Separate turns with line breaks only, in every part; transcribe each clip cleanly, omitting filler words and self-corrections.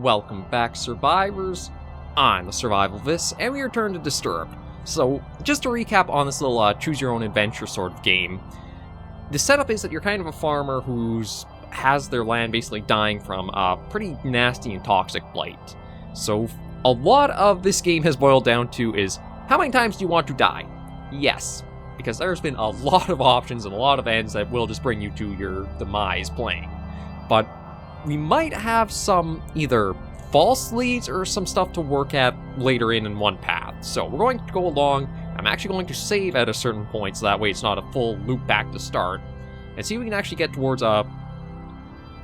Welcome back, survivors. I'm the Survivalist, and we return to Disturb. So, just to recap on this little choose-your-own-adventure sort of game, the setup is that you're kind of a farmer who's has their land basically dying from a pretty nasty and toxic blight. So, a lot of this game has boiled down to is, how many times do you want to die? Yes, because there's been a lot of options and a lot of ends that will just bring you to your demise playing. But we might have some either false leads or some stuff to work at later in one path. So we're going to go along. I'm actually going to save at a certain point so that way it's not a full loop back to start. And see if we can actually get towards a,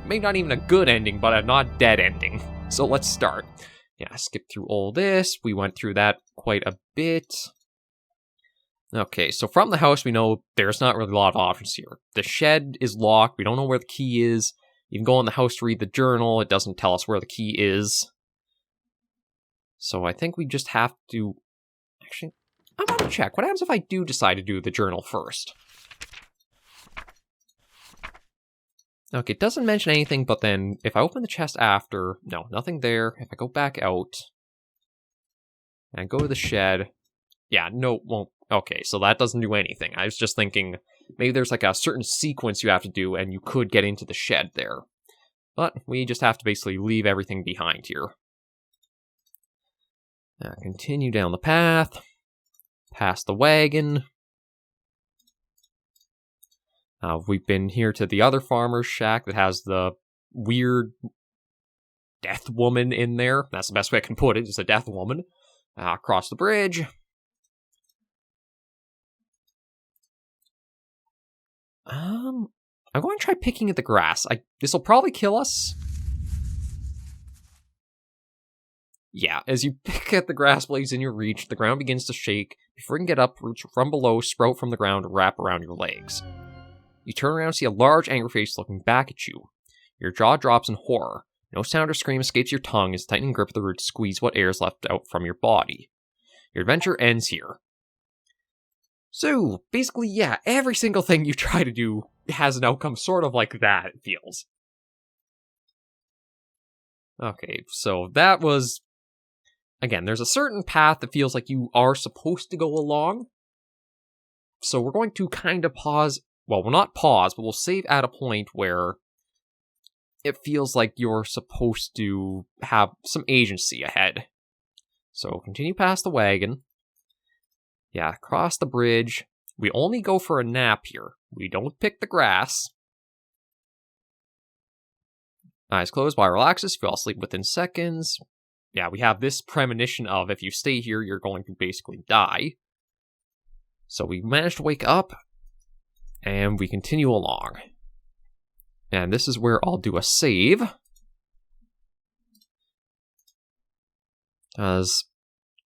maybe not even a good ending, but a not dead ending. So let's start. Yeah, skip through all this. We went through that quite a bit. Okay, so from the house we know there's not really a lot of options here. The shed is locked. We don't know where the key is. You can go in the house to read the journal. It doesn't tell us where the key is. So I think we just have to... Actually, I want to check. What happens if I do decide to do the journal first? Okay, it doesn't mention anything, but then if I open the chest after... No, nothing there. If I go back out and go to the shed... Yeah, no, won't... Okay, so that doesn't do anything. I was just thinking... Maybe there's like a certain sequence you have to do and you could get into the shed there. But we just have to basically leave everything behind here. Now continue down the path. Past the wagon. We've been here to the other farmer's shack that has the weird death woman in there. That's the best way I can put it, just a death woman. Across the bridge. I'm going to try picking at the grass. This will probably kill us. Yeah, as you pick at the grass blades in your reach, the ground begins to shake. Before you can get up, roots from below sprout from the ground and wrap around your legs. You turn around and see a large angry face looking back at you. Your jaw drops in horror. No sound or scream escapes your tongue as the tightening grip of the roots squeeze what air is left out from your body. Your adventure ends here. So, basically, yeah, every single thing you try to do has an outcome sort of like that, it feels. Okay, so that was... Again, there's a certain path that feels like you are supposed to go along. So we're going to kind of pause... Well, we'll not pause, but we'll save at a point where it feels like you're supposed to have some agency ahead. So, continue past the wagon. Yeah, cross the bridge. We only go for a nap here. We don't pick the grass. Eyes closed, body relaxes, fall asleep within seconds. Yeah, we have this premonition of if you stay here, you're going to basically die. So we managed to wake up, and we continue along. And this is where I'll do a save. Because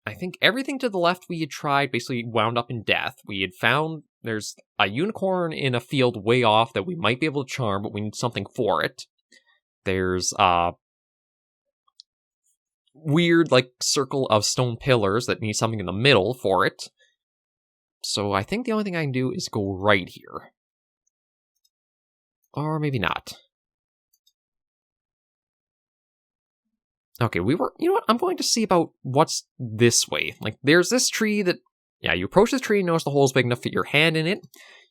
I think everything to the left we had tried basically wound up in death. We had found there's a unicorn in a field way off that we might be able to charm, but we need something for it. There's a weird, like, circle of stone pillars that need something in the middle for it. So I think the only thing I can do is go right here. Or maybe not. Okay, you know what? I'm going to see about what's this way. Like, there's this tree that... Yeah, you approach this tree and notice the hole's big enough to fit your hand in it.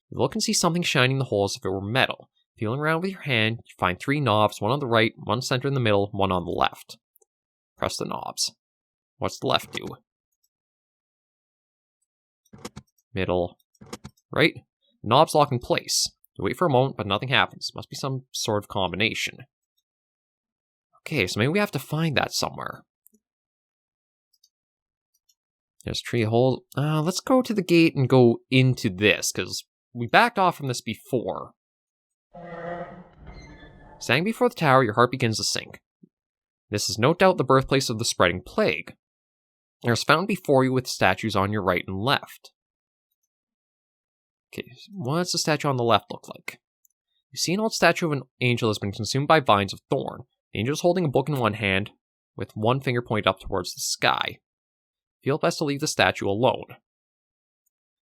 You look and see something shining in the hole as if it were metal. Feeling around with your hand, you find 3 knobs, one on the right, one center in the middle, one on the left. Press the knobs. What's the left do? Middle. Right? Knobs lock in place. You wait for a moment, but nothing happens. Must be some sort of combination. Okay, so maybe we have to find that somewhere. There's tree hole. Let's go to the gate and go into this, because we backed off from this before. Standing before the tower, your heart begins to sink. This is no doubt the birthplace of the spreading plague. There's found before you with statues on your right and left. Okay, what's the statue on the left look like? You see an old statue of an angel that's been consumed by vines of thorn. The angel is holding a book in one hand, with one finger pointed up towards the sky. Feel best to leave the statue alone.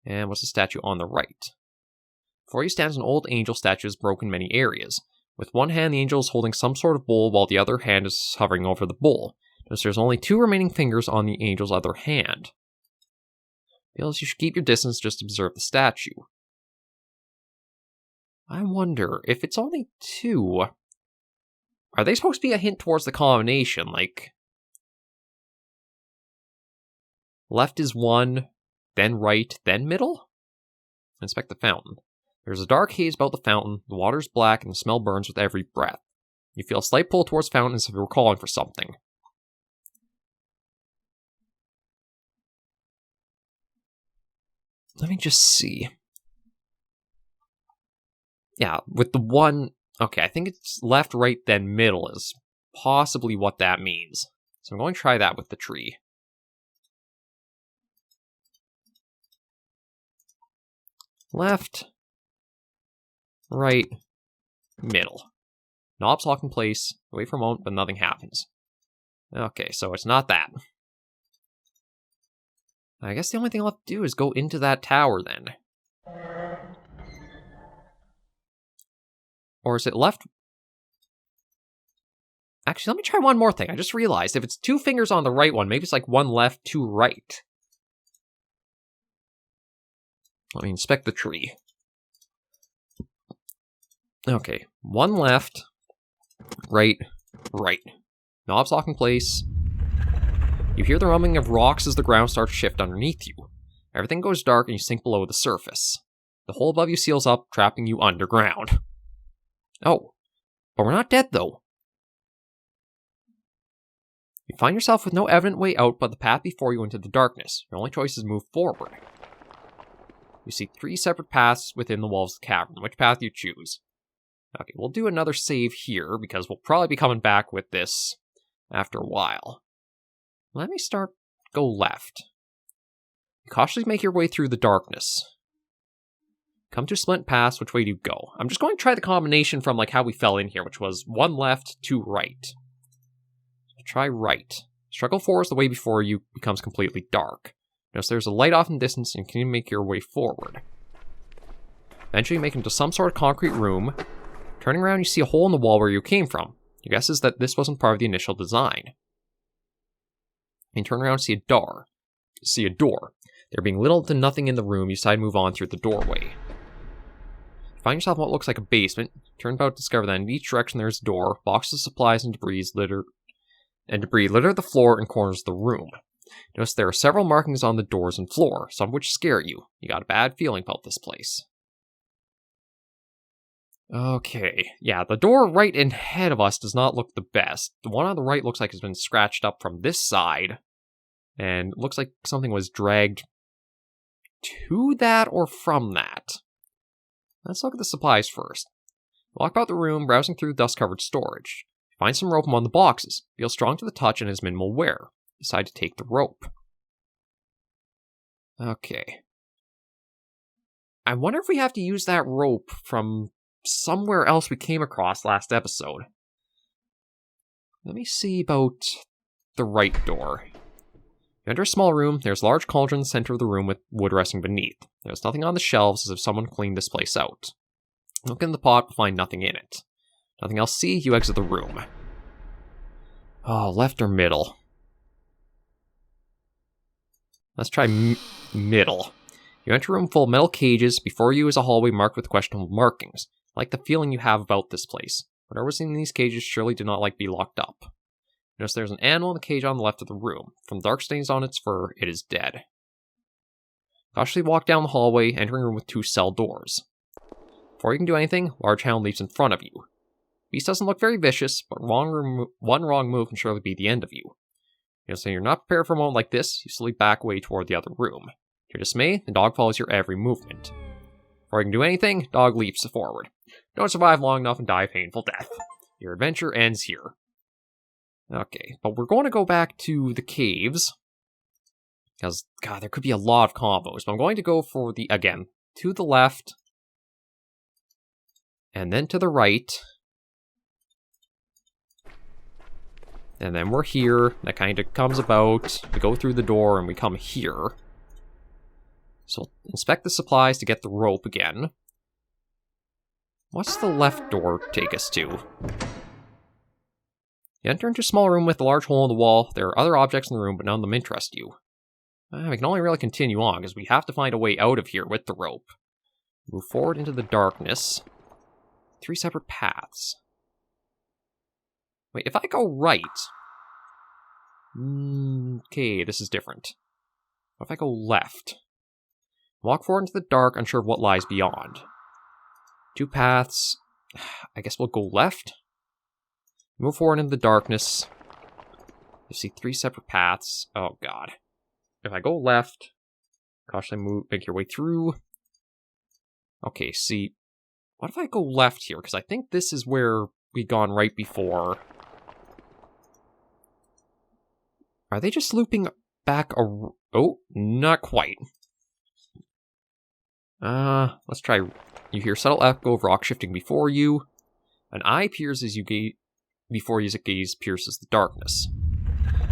And what's the statue on the right? Before you stands an old angel statue that's broken in many areas. With one hand, the angel is holding some sort of bowl while the other hand is hovering over the bowl. Notice there's only 2 remaining fingers on the angel's other hand. Feels you should keep your distance, just observe the statue. I wonder if it's only 2. Are they supposed to be a hint towards the combination? Like, left is 1, then right, then middle? Inspect the fountain. There's a dark haze about the fountain, the water's black, and the smell burns with every breath. You feel a slight pull towards the fountain as if you were calling for something. Let me just see. Yeah, with the 1... Okay, I think it's left, right, then middle is possibly what that means. So I'm going to try that with the tree. Left, right, middle. Knobs lock in place. Wait for a moment, but nothing happens. Okay, so it's not that. I guess the only thing left to do is go into that tower then. Or is it left? Actually, let me try one more thing. I just realized if it's 2 fingers on the right one, maybe it's like 1 left, 2 right. Let me inspect the tree. Okay, 1 left, right, right. Knobs lock in place. You hear the rumbling of rocks as the ground starts to shift underneath you. Everything goes dark and you sink below the surface. The hole above you seals up, trapping you underground. Oh, but we're not dead though. You find yourself with no evident way out but the path before you into the darkness. Your only choice is to move forward. You see 3 separate paths within the walls of the cavern. Which path you choose? Okay, we'll do another save here because we'll probably be coming back with this after a while. Let me go left. You cautiously make your way through the darkness. Come to Splint Pass, which way do you go? I'm just going to try the combination from like how we fell in here, which was 1 left, 2 right. Try right. Struggle forward as the way before you becomes completely dark. Notice there's a light off in the distance and you can make your way forward. Eventually you make it into some sort of concrete room. Turning around you see a hole in the wall where you came from. Your guess is that this wasn't part of the initial design. And turn around and see a door. There being little to nothing in the room, you decide to move on through the doorway. Find yourself in what looks like a basement. Turn about to discover that in each direction there's a door. Boxes of supplies and debris litter the floor and corners of the room. Notice there are several markings on the doors and floor, some of which scare you. You got a bad feeling about this place. Okay, yeah, the door right ahead of us does not look the best. The one on the right looks like it's been scratched up from this side, and looks like something was dragged to that or from that. Let's look at the supplies first. Walk about the room, browsing through dust-covered storage. Find some rope among the boxes. Feel strong to the touch and has minimal wear. Decide to take the rope. Okay. I wonder if we have to use that rope from somewhere else we came across last episode. Let me see about the right door. You enter a small room. There's a large cauldron in the center of the room with wood resting beneath. There's nothing on the shelves as if someone cleaned this place out. Look in the pot, but find nothing in it. Nothing else to see, you exit the room. Oh, left or middle? Let's try middle. You enter a room full of metal cages. Before you is a hallway marked with questionable markings. I like the feeling you have about this place. Whatever was in these cages surely did not like to be locked up. Notice there's an animal in the cage on the left of the room. From dark stains on its fur, it is dead. Cautiously walk down the hallway, entering a room with 2 cell doors. Before you can do anything, large hound leaps in front of you. Beast doesn't look very vicious, but one wrong move can surely be the end of you. So you're not prepared for a moment like this, you slowly back away toward the other room. To your dismay, the dog follows your every movement. Before you can do anything, dog leaps forward. Don't survive long enough and die a painful death. Your adventure ends here. Okay, but we're going to go back to the caves. Because, God, there could be a lot of combos. But I'm going to go for the, again, to the left. And then to the right. And then we're here. That kind of comes about. We go through the door and we come here. So inspect the supplies to get the rope again. What's the left door take us to? You enter into a small room with a large hole in the wall. There are other objects in the room, but none of them interest you. We can only really continue on, because we have to find a way out of here with the rope. Move forward into the darkness. 3 separate paths. Wait, if I go right... okay, this is different. What if I go left? Walk forward into the dark, unsure of what lies beyond. 2 paths. I guess we'll go left. Move forward into the darkness. You see 3 separate paths. Oh god. If I go left, cautiously move, make your way through. Okay, see, what if I go left here? Because I think this is where we'd gone right before. Are they just looping back a... oh, not quite. Let's try. You hear subtle echo of rock shifting before you. An eye appears as you gaze before you as a gaze pierces the darkness.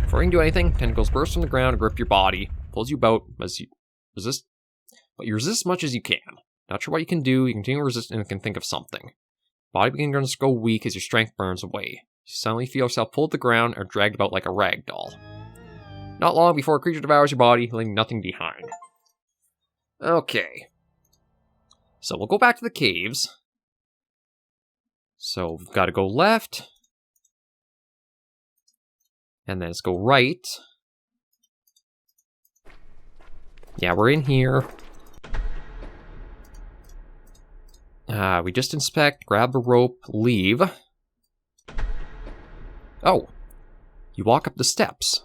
Before you can do anything, tentacles burst from the ground and grip your body, pulls you about as you resist, but you resist as much as you can. Not sure what you can do, you continue to resist and can think of something. Body begins to go weak as your strength burns away. You suddenly feel yourself pulled to the ground or dragged about like a rag doll. Not long before a creature devours your body, leaving nothing behind. Okay. So we'll go back to the caves. So we've got to go left. And then let's go right. Yeah, we're in here. We just inspect, grab the rope, leave. Oh. You walk up the steps.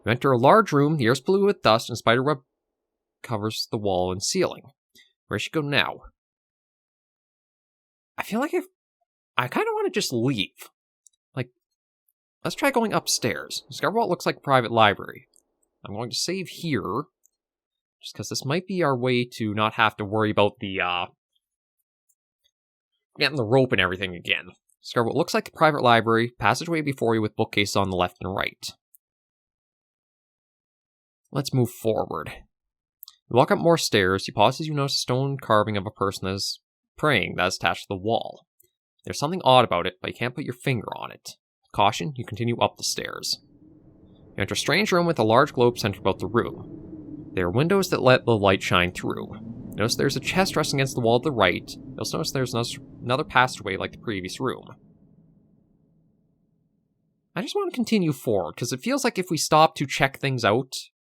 You enter a large room, the air's polluted with dust, and spiderweb covers the wall and ceiling. Where should you go now? I feel like I kind of want to just leave. Like, let's try going upstairs. Discover what looks like a private library. I'm going to save here, just because this might be our way to not have to worry about the, getting the rope and everything again. Discover what looks like a private library, passageway before you with bookcases on the left and right. Let's move forward. You walk up more stairs, you pause as you notice a stone carving of a person that is praying that is attached to the wall. There's something odd about it, but you can't put your finger on it. With caution, you continue up the stairs. You enter a strange room with a large globe centered about the room. There are windows that let the light shine through. Notice there's a chest resting against the wall to the right. You'll also notice there's another passageway like the previous room. I just want to continue forward, because it feels like if we stop to check things out,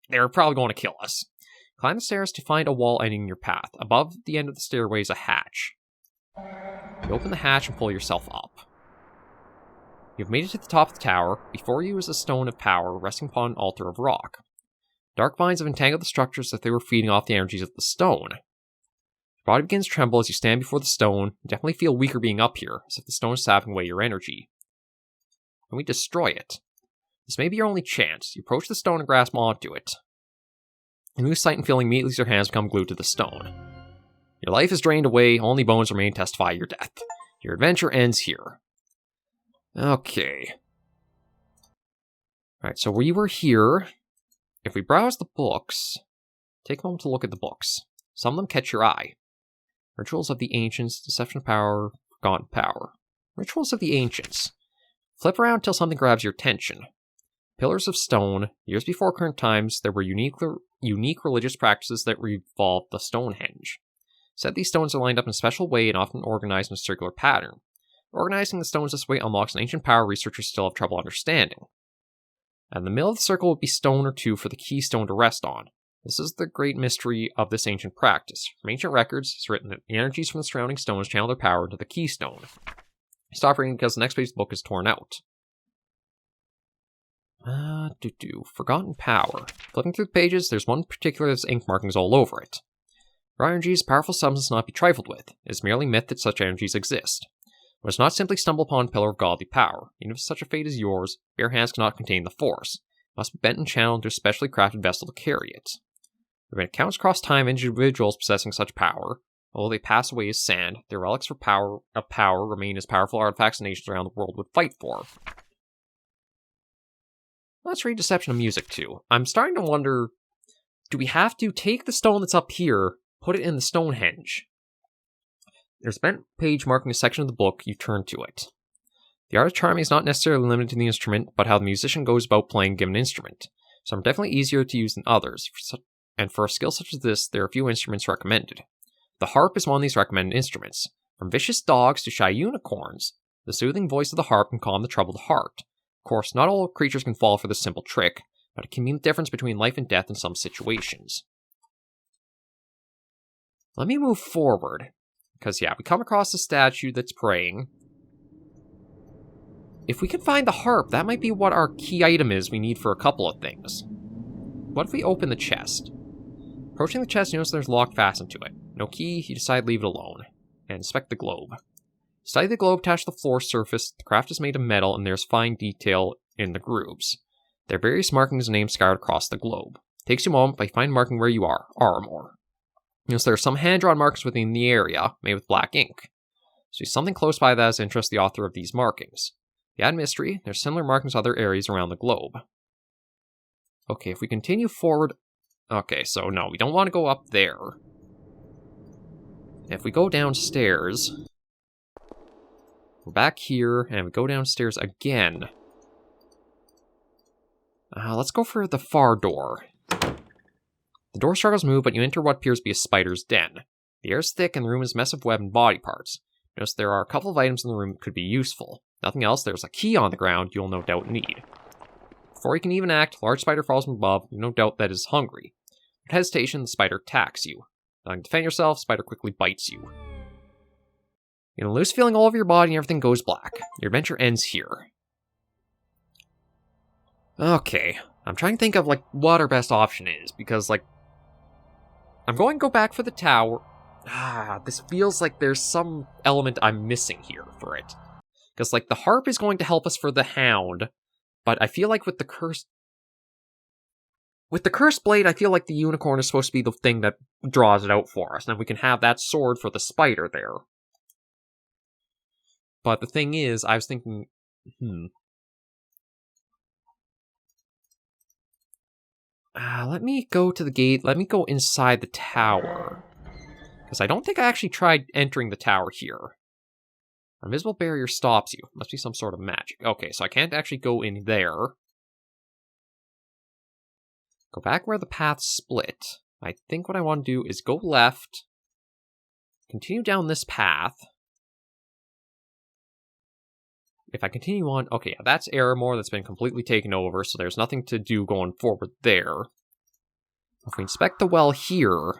they're probably going to kill us. Climb the stairs to find a wall ending in your path. Above the end of the stairway is a hatch. You open the hatch and pull yourself up. You've made it to the top of the tower. Before you is a stone of power resting upon an altar of rock. Dark vines have entangled the structures as if they were feeding off the energies of the stone. Your body begins to tremble as you stand before the stone. You definitely feel weaker being up here, as if the stone is sapping away your energy. Can we destroy it? This may be your only chance. You approach the stone and grasp onto it. You lose sight and feeling immediately as your hands become glued to the stone. Your life is drained away, only bones remain to testify your death. Your adventure ends here. Okay. Alright, so we were here. If we browse the books, take a moment to look at the books. Some of them catch your eye. Rituals of the Ancients, Deception of Power, Forgotten Power. Rituals of the Ancients. Flip around until something grabs your attention. Pillars of stone. Years before current times, there were unique religious practices that revolved the Stonehenge. Said these stones are lined up in a special way and often organized in a circular pattern. Organizing the stones this way unlocks an ancient power researchers still have trouble understanding. And in the middle of the circle would be stone or two for the keystone to rest on. This is the great mystery of this ancient practice. From ancient records, it's written that the energies from the surrounding stones channel their power into the keystone. Stop reading because the next page of the book is torn out. Forgotten Power. Flipping through the pages, there's one particular that's ink markings all over it. Raw energy is a powerful substance not to be trifled with. It is merely myth that such energies exist. One does not simply stumble upon a pillar of godly power. Even if such a fate is yours, bare hands cannot contain the force. It must be bent and channeled into a specially crafted vessel to carry it. There have been accounts across time of individuals possessing such power. Although they pass away as sand, their relics of power remain as powerful artifacts nations around the world would fight for. Let's read Deception of Music too. I'm starting to wonder, do we have to take the stone that's up here, put it in the Stonehenge? There's a bent page marking a section of the book. You turn to it. The art of charming is not necessarily limited to the instrument, but how the musician goes about playing a given instrument. Some are definitely easier to use than others, and for a skill such as this, there are a few instruments recommended. The harp is one of these recommended instruments. From vicious dogs to shy unicorns, the soothing voice of the harp can calm the troubled heart. Of course, not all creatures can fall for this simple trick, but it can mean the difference between life and death in some situations. Let me move forward, because we come across a statue that's praying. If we can find the harp, that might be what our key item is we need for a couple of things. What if we open the chest? Approaching the chest, you notice there's a lock fastened to it. No key, you decide to leave it alone. And inspect the globe. Study the globe attached to the floor surface. The craft is made of metal, and there's fine detail in the grooves. There are various markings and names scattered across the globe. It takes you a moment, but you find marking where you are or more. Notice there are some hand-drawn markings within the area, made with black ink. So something close by that has interested the author of these markings. To add mystery, there's similar markings in other areas around the globe. Okay, if we continue forward... Okay, so no, we don't want to go up there. If we go downstairs... We're back here, and we go downstairs again. Let's go for the far door. The door struggles to move, but you enter what appears to be a spider's den. The air is thick, and the room is a mess of web and body parts. Notice there are a couple of items in the room that could be useful. Nothing else, there's a key on the ground you'll no doubt need. Before you can even act, a large spider falls from above, you no doubt that is hungry. Without hesitation, the spider attacks you. Not to defend yourself, the spider quickly bites you. You get a loose feeling all over your body and everything goes black. Your adventure ends here. Okay, I'm trying to think of, what our best option is, because, I'm going to go back for the tower. This feels like there's some element I'm missing here for it. Because, the harp is going to help us for the hound, but I feel like with the cursed blade, I feel like the unicorn is supposed to be the thing that draws it out for us, and we can have that sword for the spider there. But the thing is, I was thinking, let me go to the gate. Let me go inside the tower. Because I don't think I actually tried entering the tower here. An invisible barrier stops you. Must be some sort of magic. Okay, so I can't actually go in there. Go back where the paths split. I think what I want to do is go left. Continue down this path. If I continue on... Okay, that's Aramore that's been completely taken over, so there's nothing to do going forward there. If we inspect the well here...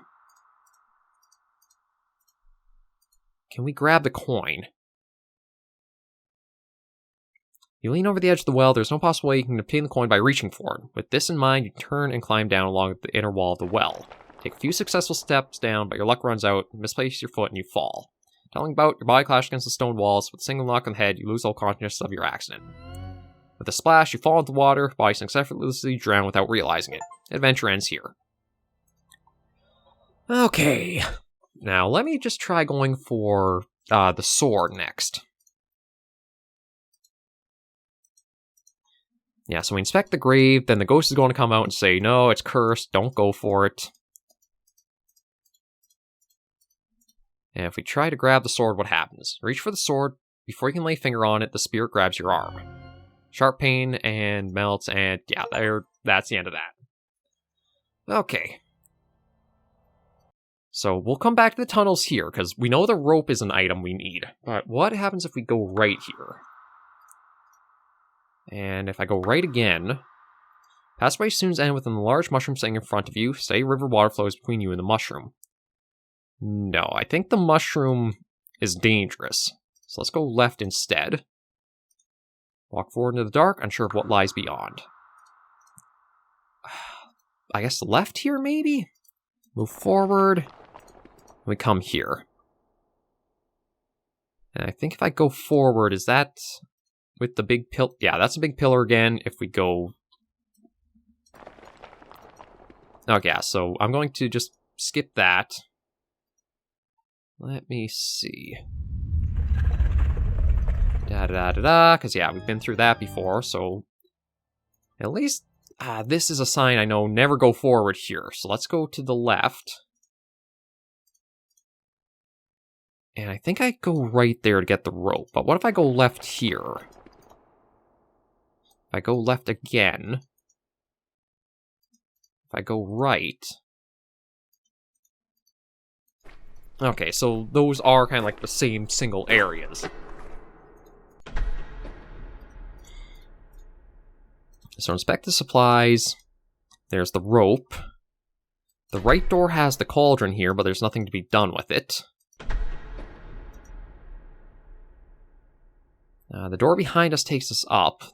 Can we grab the coin? You lean over the edge of the well. There's no possible way you can obtain the coin by reaching for it. With this in mind, you turn and climb down along the inner wall of the well. Take a few successful steps down, but your luck runs out. You misplace your foot and you fall. Tumbling about, your body clashes against the stone walls. With a single knock on the head, you lose all consciousness of your accident. With a splash, you fall into the water. Body sinks effortlessly, drown without realizing it. Adventure ends here. Okay. Now, let me just try going for the sword next. Yeah, so we inspect the grave, then the ghost is going to come out and say, no, it's cursed, don't go for it. And if we try to grab the sword, what happens? Reach for the sword. Before you can lay a finger on it, the spirit grabs your arm. Sharp pain and melts, and yeah, that's the end of that. Okay. So we'll come back to the tunnels here, because we know the rope is an item we need. But what happens if we go right here? And if I go right again... Passageway soon ends with a large mushroom sitting in front of you. Steady river water flows between you and the mushroom. No, I think the mushroom is dangerous. So let's go left instead. Walk forward into the dark, unsure of what lies beyond. I guess left here, maybe? Move forward. We come here. And I think if I go forward, is that with the big pillar? Yeah, that's a big pillar again. If we go... Okay, yeah, so I'm going to just skip that. Let me see. Da-da-da-da-da, because yeah, we've been through that before, so... At least, this is a sign I know, never go forward here. So let's go to the left. And I think I go right there to get the rope. But what if I go left here? If I go left again. If I go right. Okay, so those are kind of like the same single areas. So inspect the supplies. There's the rope. The right door has the cauldron here, but there's nothing to be done with it. The door behind us takes us up.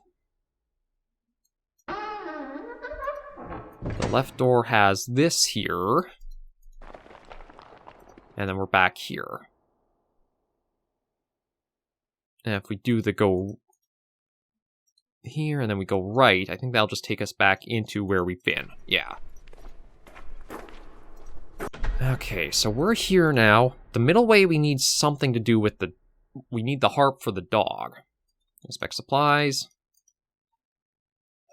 The left door has this here. And then we're back here. And if we do the go here and then we go right, I think that'll just take us back into where we've been. Yeah. Okay, so we're here now. The middle way we need something to do with the... We need the harp for the dog. Inspect supplies.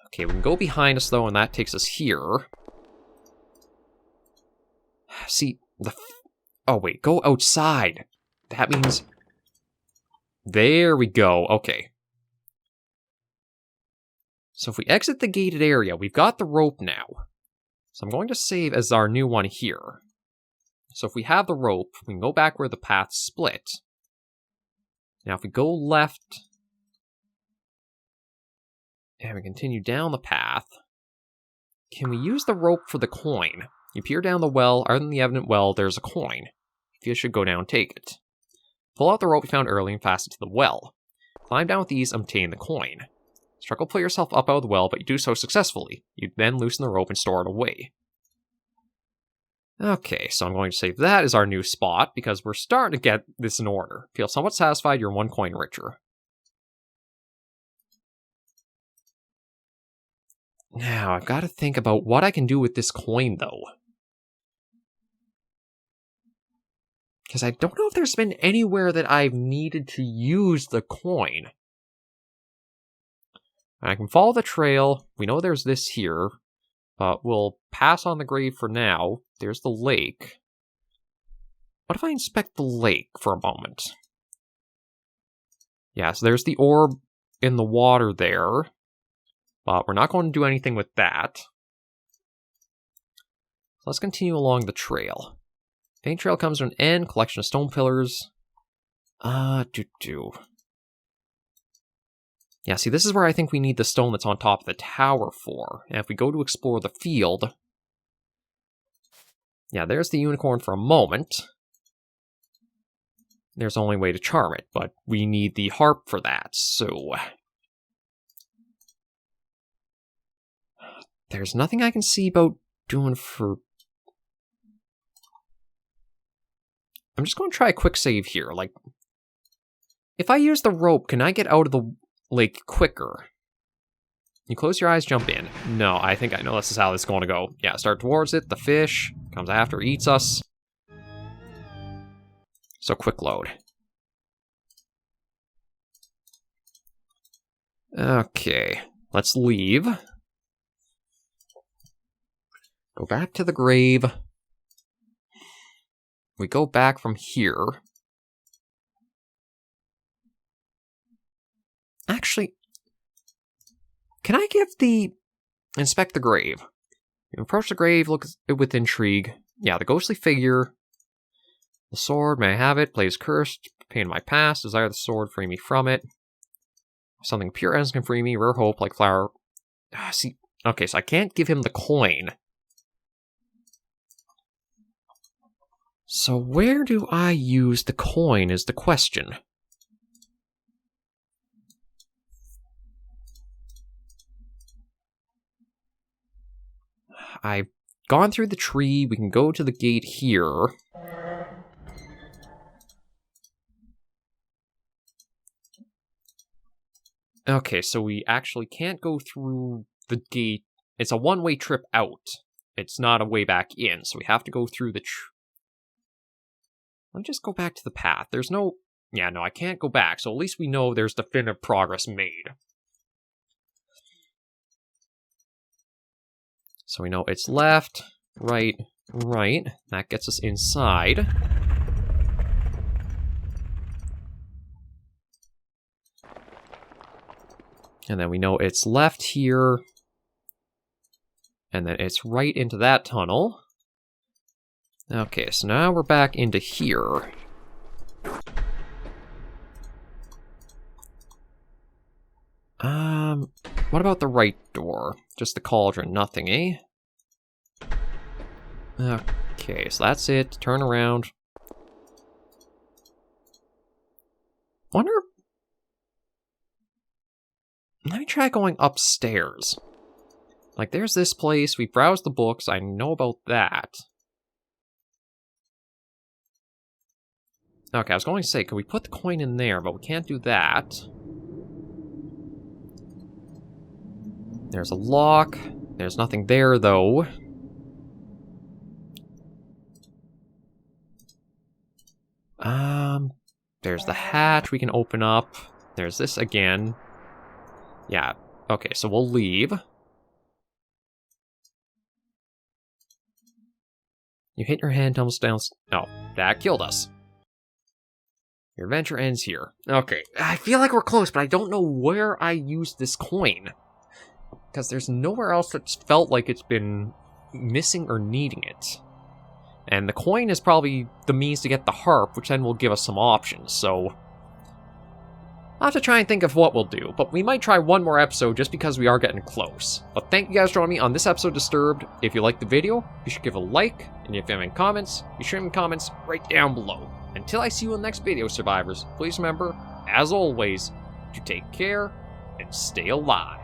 Okay, we can go behind us though, and that takes us here. See, the... Oh wait, go outside. That means... There we go, okay. So if we exit the gated area, we've got the rope now. So I'm going to save as our new one here. So if we have the rope, we can go back where the paths split. Now if we go left, and we continue down the path, can we use the rope for the coin? You peer down the well, other than the evident well, there's a coin. You should go down and take it. Pull out the rope we found earlier and fasten it to the well. Climb down with ease and obtain the coin. Struggle to pull yourself up out of the well, but you do so successfully. You then loosen the rope and store it away. Okay, so I'm going to save that as our new spot, because we're starting to get this in order. Feel somewhat satisfied, you're 1 coin richer. Now, I've got to think about what I can do with this coin, though. Because I don't know if there's been anywhere that I've needed to use the coin. I can follow the trail. We know there's this here. But we'll pass on the grave for now. There's the lake. What if I inspect the lake for a moment? Yeah, so there's the orb in the water there. But we're not going to do anything with that. Let's continue along the trail. Faint trail comes to an end. Collection of stone pillars. Yeah, see, this is where I think we need the stone that's on top of the tower for. And if we go to explore the field... Yeah, there's the unicorn for a moment. There's only a way to charm it, but we need the harp for that, so... There's nothing I can see about doing for... I'm just going to try a quick save here, like... If I use the rope, can I get out of the lake quicker? You close your eyes, jump in. No, I think I know this is how this is going to go. Yeah, start towards it, the fish comes after, eats us. So quick load. Okay, let's leave. Go back to the grave. We go back from here. Actually, can I give the... Inspect the grave. You approach the grave, look with intrigue. Yeah, the ghostly figure. The sword, may I have it? Plays cursed. Pain in my past. Desire the sword, free me from it. Something pure ends can free me. Rare hope, like flower. See, okay, so I can't give him the coin. So where do I use the coin is the question. I've gone through the tree. We can go to the gate here. Okay, so we actually can't go through the gate. It's a one-way trip out. It's not a way back in, so we have to go through the Let me just go back to the path. There's no... Yeah, no, I can't go back, so at least we know there's definitive progress made. So we know it's left, right, right. That gets us inside. And then we know it's left here. And then it's right into that tunnel. Okay, so now we're back into here. What about the right door? Just the cauldron, nothing, eh? Okay, so that's it. Turn around. Wonder... Let me try going upstairs. Like, there's this place. We browsed the books. I know about that. Okay, I was going to say, could we put the coin in there? But we can't do that. There's a lock. There's nothing there, though. There's the hatch we can open up. There's this again. Yeah, okay, so we'll leave. You hit your hand almost down... Oh, that killed us. Your adventure ends here. Okay, I feel like we're close, but I don't know where I used this coin. Because there's nowhere else that's felt like it's been missing or needing it. And the coin is probably the means to get the harp, which then will give us some options, so... I'll have to try and think of what we'll do, but we might try one more episode just because we are getting close. But thank you guys for joining me on this episode of Disturbed. If you liked the video, you should give a like, and if you have any comments, you should leave them comments right down below. Until I see you in the next video, survivors, please remember, as always, to take care and stay alive.